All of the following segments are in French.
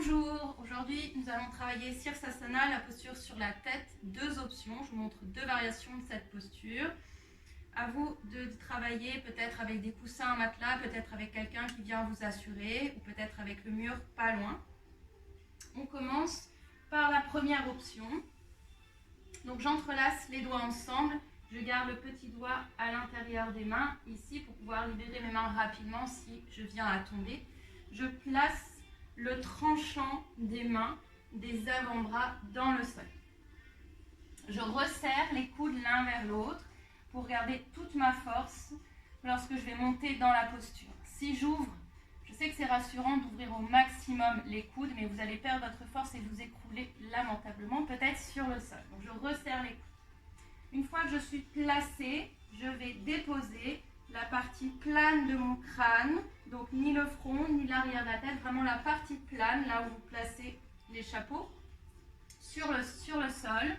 Bonjour, aujourd'hui nous allons travailler Sirsasana, la posture sur la tête, deux options. Je vous montre deux variations de cette posture. À vous de travailler peut-être avec des coussins, un matelas, peut-être avec quelqu'un qui vient vous assurer ou peut-être avec le mur pas loin. On commence par la première option. Donc j'entrelace les doigts ensemble, je garde le petit doigt à l'intérieur des mains ici pour pouvoir libérer mes mains rapidement si je viens à tomber. Je place le tranchant des mains, des avant-bras dans le sol. Je resserre les coudes l'un vers l'autre pour garder toute ma force lorsque je vais monter dans la posture. Si j'ouvre, je sais que c'est rassurant d'ouvrir au maximum les coudes, mais vous allez perdre votre force et vous écrouler lamentablement, peut-être sur le sol. Donc je resserre les coudes. Une fois que je suis placée, je vais déposer la partie plane de mon crâne, donc ni le front, ni l'arrière de la tête, vraiment la partie plane, là où vous placez les chapeaux, sur le sol.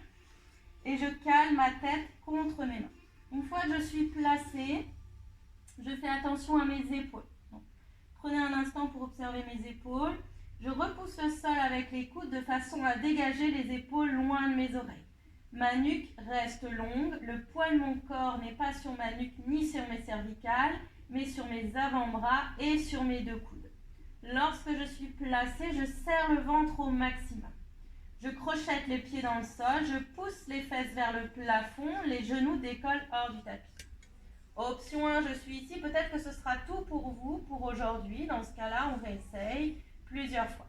Et je cale ma tête contre mes mains. Une fois que je suis placée, je fais attention à mes épaules. Donc, prenez un instant pour observer mes épaules. Je repousse le sol avec les coudes de façon à dégager les épaules loin de mes oreilles. Ma nuque reste longue, le poids de mon corps n'est pas sur ma nuque ni sur mes cervicales, mais sur mes avant-bras et sur mes deux coudes. Lorsque je suis placée, je serre le ventre au maximum. Je crochette les pieds dans le sol, je pousse les fesses vers le plafond, les genoux décollent hors du tapis. Option 1, je suis ici, peut-être que ce sera tout pour vous, pour aujourd'hui. Dans ce cas-là, on réessaye plusieurs fois.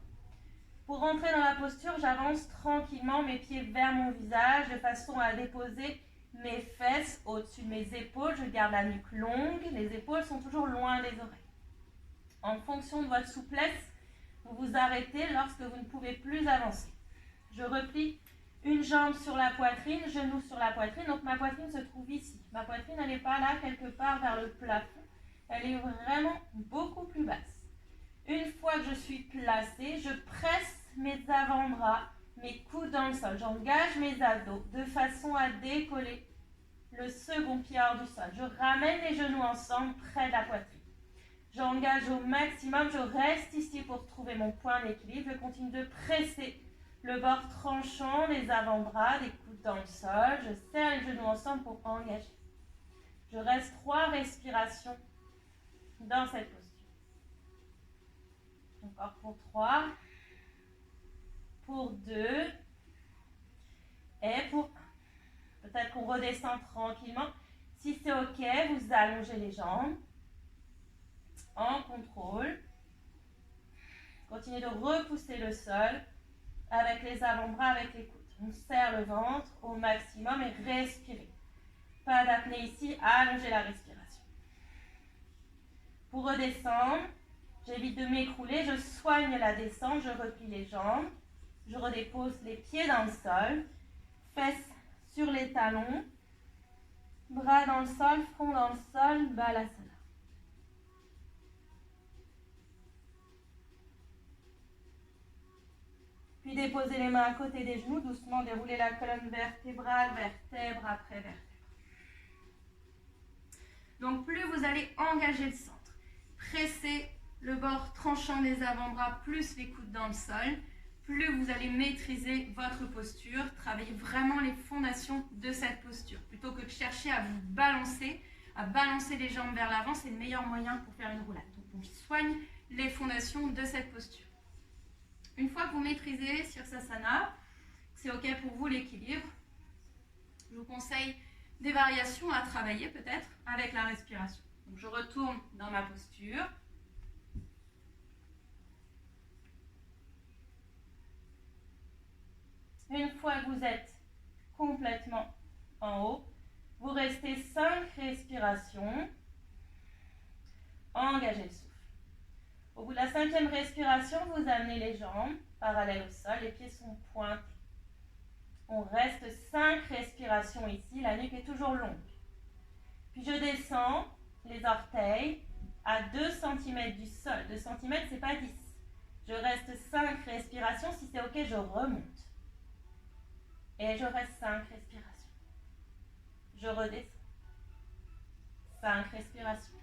Pour rentrer dans la posture, j'avance tranquillement mes pieds vers mon visage de façon à déposer mes fesses au-dessus de mes épaules. Je garde la nuque longue, les épaules sont toujours loin des oreilles. En fonction de votre souplesse, vous vous arrêtez lorsque vous ne pouvez plus avancer. Je replie une jambe sur la poitrine, genou sur la poitrine. Donc ma poitrine se trouve ici. Ma poitrine, elle n'est pas là, quelque part vers le plafond. Elle est vraiment beaucoup plus basse. Une fois que je suis placée, je presse mes avant-bras, mes coudes dans le sol. J'engage mes abdos de façon à décoller le second pied hors du sol. Je ramène les genoux ensemble près de la poitrine. J'engage au maximum. Je reste ici pour trouver mon point d'équilibre. Je continue de presser le bord tranchant, les avant-bras, les coudes dans le sol. Je serre les genoux ensemble pour engager. Je reste 3 respirations dans cette posture. Encore pour 3, pour 2 et pour 1. Peut-être qu'on redescend tranquillement. Si c'est OK, vous allongez les jambes en contrôle. Continuez de repousser le sol avec les avant-bras, avec les coudes. On serre le ventre au maximum et respirez. Pas d'apnée ici, allongez la respiration. Pour redescendre, j'évite de m'écrouler, je soigne la descente, je replie les jambes, je redépose les pieds dans le sol, fesses sur les talons, bras dans le sol, front dans le sol, balasana. Puis déposez les mains à côté des genoux, doucement déroulez la colonne vertébrale, vertèbre après vertèbre. Donc plus vous allez engager le centre, pressez le bord tranchant des avant-bras plus les coudes dans le sol, plus vous allez maîtriser votre posture, travailler vraiment les fondations de cette posture. Plutôt que de chercher à vous balancer, à balancer les jambes vers l'avant, c'est le meilleur moyen pour faire une roulade. Donc on soigne les fondations de cette posture. Une fois que vous maîtrisez Sirsasana, c'est OK pour vous l'équilibre, je vous conseille des variations à travailler peut-être avec la respiration. Donc je retourne dans ma posture. Une fois que vous êtes complètement en haut, vous restez 5 respirations. Engagez le souffle. Au bout de la 5e respiration, vous amenez les jambes parallèles au sol, les pieds sont pointés. On reste 5 respirations ici, la nuque est toujours longue. Puis je descends les orteils à 2 cm du sol. 2 cm, c'est pas 10. Je reste 5 respirations, si c'est OK, je remonte. Et je reste 5 respirations. Je redescends. 5 respirations.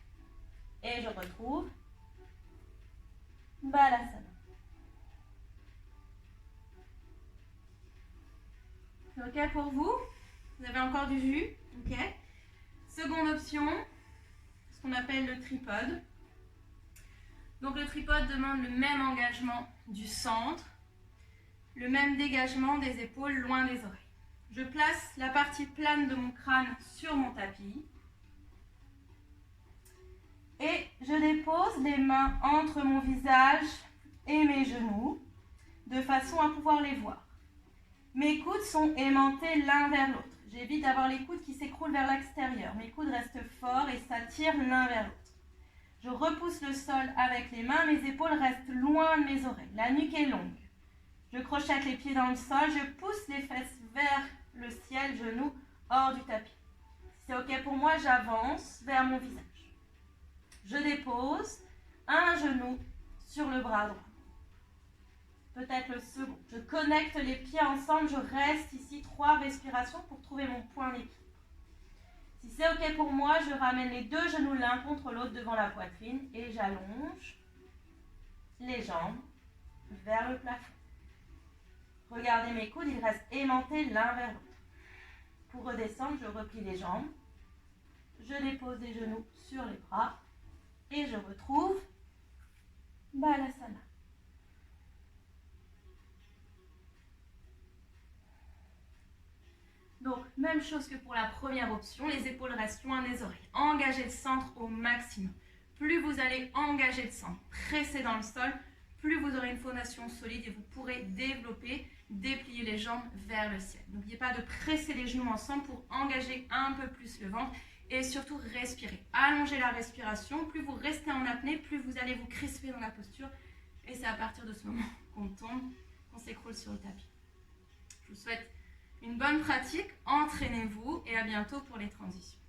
Et je retrouve Balasana. C'est ok pour vous? Vous avez encore du jus? Ok. Seconde option, ce qu'on appelle le tripode. Donc le tripode demande le même engagement du centre, le même dégagement des épaules loin des oreilles. Je place la partie plane de mon crâne sur mon tapis et je dépose les mains entre mon visage et mes genoux de façon à pouvoir les voir. Mes coudes sont aimantés l'un vers l'autre. J'évite d'avoir les coudes qui s'écroulent vers l'extérieur. Mes coudes restent forts et s'attirent l'un vers l'autre. Je repousse le sol avec les mains, mes épaules restent loin de mes oreilles. La nuque est longue. Je crochette les pieds dans le sol, je pousse les fesses vers le ciel, genoux hors du tapis. Si c'est ok pour moi, j'avance vers mon visage. Je dépose un genou sur le bras droit. Peut-être le second. Je connecte les pieds ensemble, je reste ici 3 respirations pour trouver mon point d'équilibre. Si c'est ok pour moi, je ramène les 2 genoux l'un contre l'autre devant la poitrine et j'allonge les jambes vers le plafond. Regardez mes coudes, ils restent aimantés l'un vers l'autre. Pour redescendre, je replie les jambes, je dépose les genoux sur les bras et je retrouve Balasana. Donc, même chose que pour la première option, les épaules restent loin des oreilles. Engagez le centre au maximum. Plus vous allez engager le centre, presser dans le sol, plus vous aurez une fondation solide et vous pourrez développer, déplier les jambes vers le ciel. N'oubliez pas de presser les genoux ensemble pour engager un peu plus le ventre et surtout respirer. Allongez la respiration, plus vous restez en apnée, plus vous allez vous crisper dans la posture et c'est à partir de ce moment qu'on tombe, qu'on s'écroule sur le tapis. Je vous souhaite une bonne pratique, entraînez-vous et à bientôt pour les transitions.